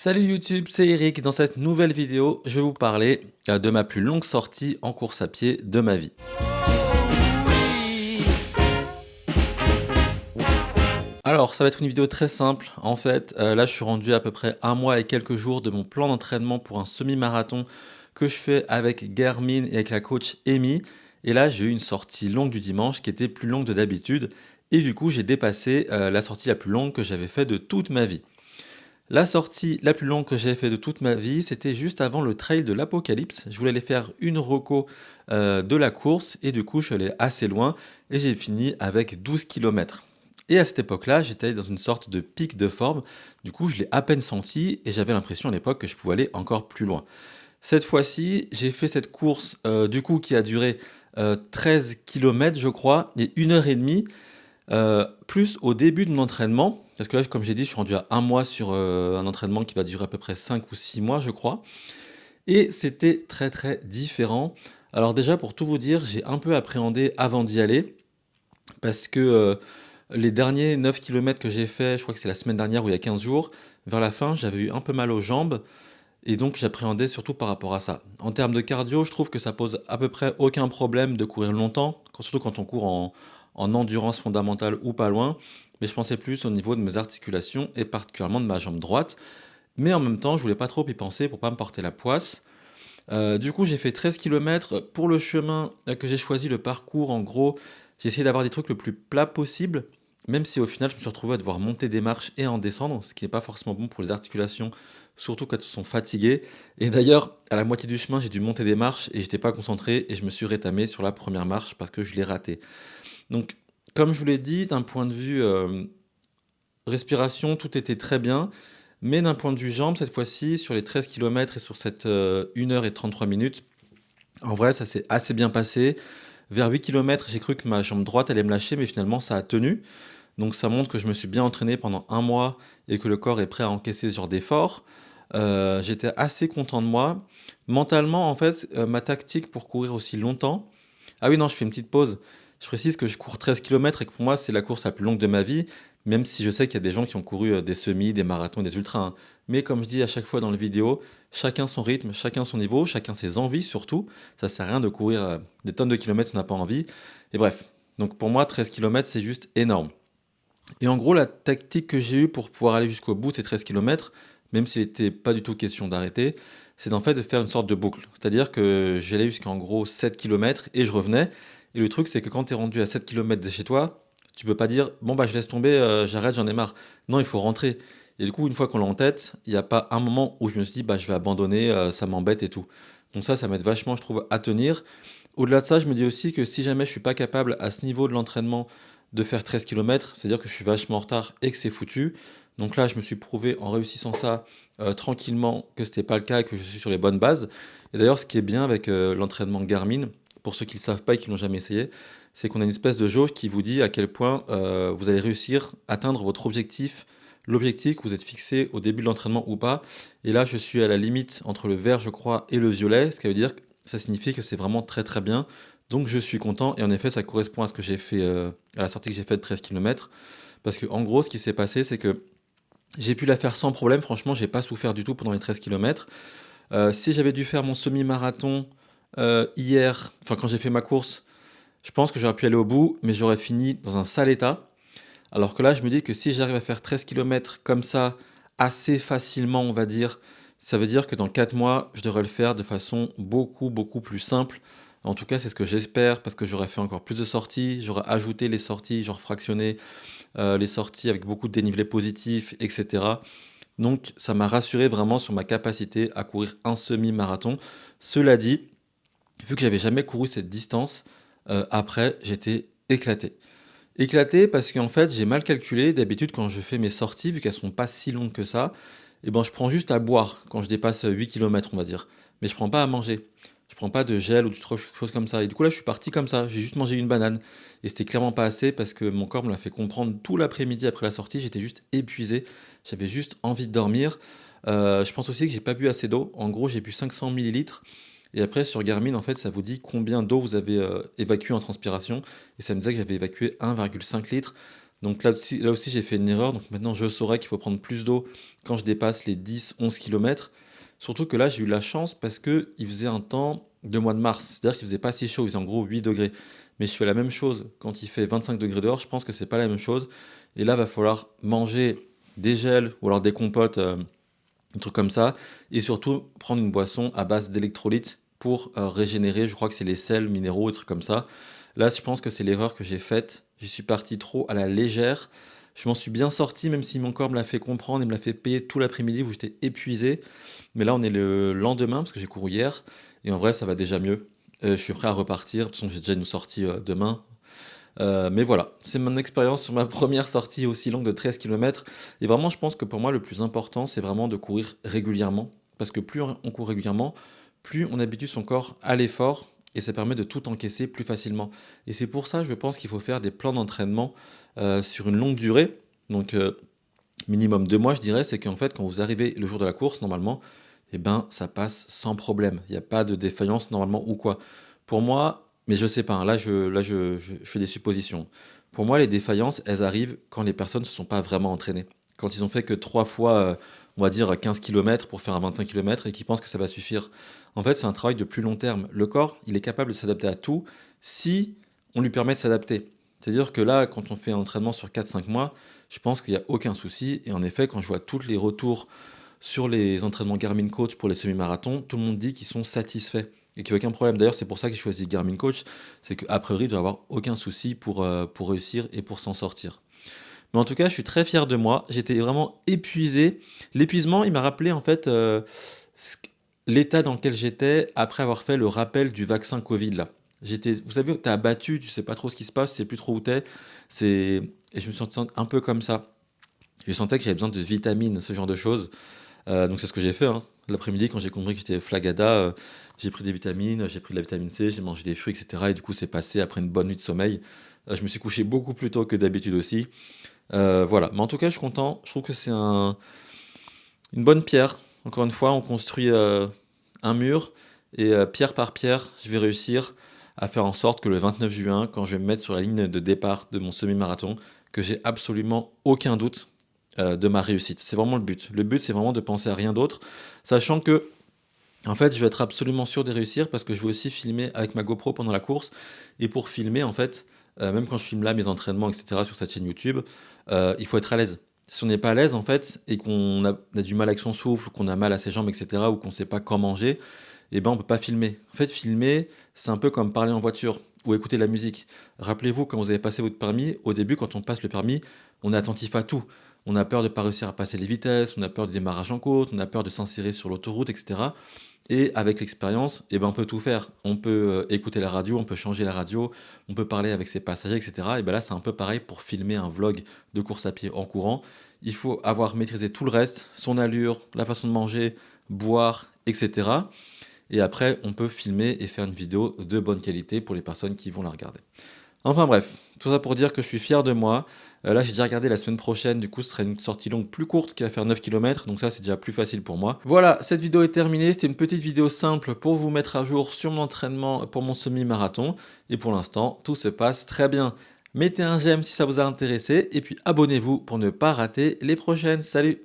Salut YouTube, c'est Eric. Dans cette nouvelle vidéo, je vais vous parler de ma plus longue sortie en course à pied de ma vie. Alors, ça va être une vidéo très simple. En fait, là, je suis rendu à peu près un mois et quelques jours de mon plan d'entraînement pour un semi-marathon que je fais avec Garmin et avec la coach Amy. Et là, j'ai eu une sortie longue du dimanche qui était plus longue de d'habitude. Et du coup, j'ai dépassé la sortie la plus longue que j'avais fait de toute ma vie. La sortie la plus longue que j'ai fait de toute ma vie, c'était juste avant le trail de l'Apocalypse. Je voulais aller faire une reco, de la course et du coup, je suis allé assez loin et j'ai fini avec 12 kilomètres. Et à cette époque-là, j'étais dans une sorte de pic de forme. Du coup, je l'ai à peine senti et j'avais l'impression à l'époque que je pouvais aller encore plus loin. Cette fois-ci, j'ai fait cette course, du coup, qui a duré, 13 kilomètres, je crois, et 1 heure et demie. Plus au début de mon entraînement, parce que là, comme j'ai dit, je suis rendu à un mois sur, un entraînement qui va durer à peu près 5 ou 6 mois, je crois, et c'était très, très différent. Alors déjà, pour tout vous dire, j'ai un peu appréhendé avant d'y aller parce que, les derniers 9 kilomètres que j'ai fait, je crois que c'est la semaine dernière ou il y a 15 jours, vers la fin, j'avais eu un peu mal aux jambes et donc j'appréhendais surtout par rapport à ça. En termes de cardio, je trouve que ça pose à peu près aucun problème de courir longtemps, surtout quand on court en endurance fondamentale ou pas loin. Mais je pensais plus au niveau de mes articulations et particulièrement de ma jambe droite. Mais en même temps, je voulais pas trop y penser pour pas me porter la poisse. Du coup, j'ai fait 13 kilomètres. Pour le chemin que j'ai choisi, le parcours, en gros, j'ai essayé d'avoir des trucs le plus plat possible. Même si au final, je me suis retrouvé à devoir monter des marches et en descendre, ce qui n'est pas forcément bon pour les articulations, surtout quand elles sont fatiguées. Et d'ailleurs, à la moitié du chemin, j'ai dû monter des marches et j'étais pas concentré et je me suis rétamé sur la première marche parce que je l'ai raté. Donc, comme je vous l'ai dit, d'un point de vue respiration, tout était très bien. Mais d'un point de vue jambes, cette fois-ci, sur les 13 kilomètres et sur cette 1 heure et 33 minutes, en vrai, ça s'est assez bien passé. Vers 8 kilomètres, j'ai cru que ma jambe droite allait me lâcher, mais finalement, ça a tenu. Donc ça montre que je me suis bien entraîné pendant un mois et que le corps est prêt à encaisser ce genre d'effort. J'étais assez content de moi. Mentalement, en fait, ma tactique pour courir aussi longtemps. Ah oui, non, je fais une petite pause. Je précise que je cours 13 kilomètres et que pour moi, c'est la course la plus longue de ma vie, même si je sais qu'il y a des gens qui ont couru des semis, des marathons, des ultras, hein. Mais comme je dis à chaque fois dans les vidéos, chacun son rythme, chacun son niveau, chacun ses envies surtout. Ça sert à rien de courir des tonnes de kilomètres si on n'a pas envie. Et bref, donc pour moi, 13 kilomètres, c'est juste énorme. Et en gros, la tactique que j'ai eue pour pouvoir aller jusqu'au bout de ces 13 kilomètres, même s'il n'était pas du tout question d'arrêter, c'est en fait de faire une sorte de boucle. C'est-à-dire que j'allais jusqu'en gros 7 kilomètres et je revenais. Et le truc, c'est que quand tu es rendu à 7 kilomètres de chez toi, tu peux pas dire bon bah je laisse tomber, j'arrête, j'en ai marre. Non, il faut rentrer. Et du coup, une fois qu'on l'a en tête, il n'y a pas un moment où je me suis dit bah je vais abandonner, ça m'embête et tout. Donc ça m'aide vachement, je trouve, à tenir. Au-delà de ça, je me dis aussi que si jamais je suis pas capable à ce niveau de l'entraînement de faire 13 kilomètres, c'est-à-dire que je suis vachement en retard et que c'est foutu. Donc là, je me suis prouvé en réussissant ça tranquillement que c'était pas le cas et que je suis sur les bonnes bases. Et d'ailleurs, ce qui est bien avec l'entraînement Garmin, pour ceux qui ne le savent pas et qui l'ont jamais essayé, c'est qu'on a une espèce de jauge qui vous dit à quel point vous allez réussir à atteindre votre objectif, l'objectif que vous êtes fixé au début de l'entraînement ou pas. Et là, je suis à la limite entre le vert, je crois, et le violet, ce qui veut dire que ça signifie que c'est vraiment très très bien. Donc je suis content et en effet, ça correspond à ce que j'ai fait, à la sortie que j'ai faite de 13 kilomètres. Parce que en gros, ce qui s'est passé, c'est que j'ai pu la faire sans problème. Franchement, j'ai pas souffert du tout pendant les 13 kilomètres. Si j'avais dû faire mon semi-marathon, hier, enfin quand j'ai fait ma course, je pense que j'aurais pu aller au bout, mais j'aurais fini dans un sale état. Alors que là, je me dis que si j'arrive à faire 13 kilomètres comme ça, assez facilement, on va dire, ça veut dire que dans 4 mois, je devrais le faire de façon beaucoup, beaucoup plus simple. En tout cas, c'est ce que j'espère parce que j'aurais fait encore plus de sorties, j'aurais ajouté les sorties, genre fractionné les sorties avec beaucoup de dénivelé positif, etc. Donc, ça m'a rassuré vraiment sur ma capacité à courir un semi-marathon. Cela dit, vu que j'avais jamais couru cette distance, après, j'étais éclaté. Éclaté parce qu'en fait, j'ai mal calculé. D'habitude, quand je fais mes sorties, vu qu'elles sont pas si longues que ça, et ben, je prends juste à boire quand je dépasse 8 kilomètres, on va dire. Mais je prends pas à manger. Je prends pas de gel ou de choses comme ça. Et du coup, là, je suis parti comme ça. J'ai juste mangé une banane. Et c'était clairement pas assez parce que mon corps me l'a fait comprendre tout l'après-midi après la sortie. J'étais juste épuisé. J'avais juste envie de dormir. Je pense aussi que j'ai pas bu assez d'eau. En gros, j'ai bu 500 millilitres. Et après, sur Garmin, en fait, ça vous dit combien d'eau vous avez évacué en transpiration. Et ça me disait que j'avais évacué 1,5 litre. Donc là aussi j'ai fait une erreur, donc maintenant je saurais qu'il faut prendre plus d'eau quand je dépasse les 10-11 kilomètres. Surtout que là, j'ai eu la chance parce que il faisait un temps de mois de mars, c'est-à-dire qu'il faisait pas si chaud, il faisait en gros 8 degrés. Mais je fais la même chose quand il fait 25 degrés dehors, je pense que c'est pas la même chose et là, va falloir manger des gels ou alors des compotes, un truc comme ça et surtout prendre une boisson à base d'électrolytes pour, régénérer, je crois que c'est les sels minéraux, des trucs comme ça. Là, je pense que c'est l'erreur que j'ai faite. J'y suis parti trop à la légère. Je m'en suis bien sorti, même si mon corps me l'a fait comprendre et me l'a fait payer tout l'après-midi où j'étais épuisé. Mais là, on est le lendemain parce que j'ai couru hier et en vrai, ça va déjà mieux. Je suis prêt à repartir. De toute façon, j'ai déjà une sortie, demain. Mais voilà, c'est mon expérience sur ma première sortie aussi longue de 13 kilomètres et vraiment je pense que pour moi le plus important, c'est vraiment de courir régulièrement. Parce que plus on court régulièrement, plus on habitue son corps à l'effort et ça permet de tout encaisser plus facilement. Et c'est pour ça, je pense qu'il faut faire des plans d'entraînement, sur une longue durée. Donc, minimum 2 mois je dirais, c'est qu'en fait quand vous arrivez le jour de la course normalement, et ben, ça passe sans problème. Il y a pas de défaillance normalement ou quoi. Pour moi, mais je sais pas, hein, là je fais des suppositions. Pour moi, les défaillances, elles arrivent quand les personnes ne se sont pas vraiment entraînées. Quand ils ont fait que 3 fois, on va dire 15 kilomètres pour faire un 25 kilomètres et qu'ils pensent que ça va suffire. En fait, c'est un travail de plus long terme. Le corps, il est capable de s'adapter à tout si on lui permet de s'adapter. C'est-à-dire que là, quand on fait un entraînement sur 4-5 mois, je pense qu'il y a aucun souci et en effet, quand je vois tous les retours sur les entraînements Garmin Coach pour les semi-marathons, tout le monde dit qu'ils sont satisfaits et qu'il y a aucun problème. D'ailleurs, c'est pour ça que j'ai choisi Garmin Coach, c'est qu'a priori, il doit y avoir aucun souci pour réussir et pour s'en sortir. Mais en tout cas, je suis très fier de moi. J'étais vraiment épuisé. L'épuisement, il m'a rappelé en fait, ce q l'état dans lequel j'étais après avoir fait le rappel du vaccin Covid là. J'étais, vous savez, tu es abattu, tu sais pas trop ce qui se passe, tu sais plus trop où tu es. C'est et je me sens un peu comme ça. Je sentais que j'avais besoin de vitamines, ce genre de choses. Donc c'est ce que j'ai fait, hein. L'après-midi quand j'ai compris que j'étais Flagada, j'ai pris des vitamines, j'ai pris de la vitamine C, j'ai mangé des fruits et cetera et du coup c'est passé après une bonne nuit de sommeil. Je me suis couché beaucoup plus tôt que d'habitude aussi. Voilà, mais en tout cas je suis content. Je trouve que c'est une bonne pierre. Encore une fois, on construit, un mur et pierre par pierre, je vais réussir à faire en sorte que le 29 juin, quand je vais me mettre sur la ligne de départ de mon semi-marathon, que j'ai absolument aucun doute, de ma réussite. C'est vraiment le but. Le but, c'est vraiment de penser à rien d'autre, sachant que, en fait, je vais être absolument sûr de réussir parce que je vais aussi filmer avec ma GoPro pendant la course et pour filmer, en fait, même quand je filme là mes entraînements et cetera sur cette chaîne YouTube, il faut être à l'aise. Si on n'est pas à l'aise, en fait, et qu'on a du mal avec son souffle, qu'on a mal à ses jambes et cetera ou qu'on ne sait pas quand manger et ben, on peut pas filmer. En fait, filmer, c'est un peu comme parler en voiture ou écouter de la musique. Rappelez-vous quand vous avez passé votre permis, au début, quand on passe le permis, on est attentif à tout. On a peur de pas réussir à passer les vitesses, on a peur du démarrage en côte, on a peur de s'insérer sur l'autoroute et cetera et avec l'expérience et ben, on peut tout faire. On peut, écouter la radio, on peut changer la radio, on peut parler avec ses passagers et cetera et ben, là, c'est un peu pareil pour filmer un vlog de course à pied en courant. Il faut avoir maîtrisé tout le reste, son allure, la façon de manger, boire et cetera et après on peut filmer et faire une vidéo de bonne qualité pour les personnes qui vont la regarder. Enfin bref, tout ça pour dire que je suis fier de moi. Là, j'ai déjà regardé la semaine prochaine, du coup, ce serait une sortie longue plus courte qui va faire 9 kilomètres, donc ça, c'est déjà plus facile pour moi. Voilà, cette vidéo est terminée. C'était une petite vidéo simple pour vous mettre à jour sur mon entraînement pour mon semi-marathon. Et pour l'instant, tout se passe très bien. Mettez un j'aime si ça vous a intéressé, et puis abonnez-vous pour ne pas rater les prochaines. Salut!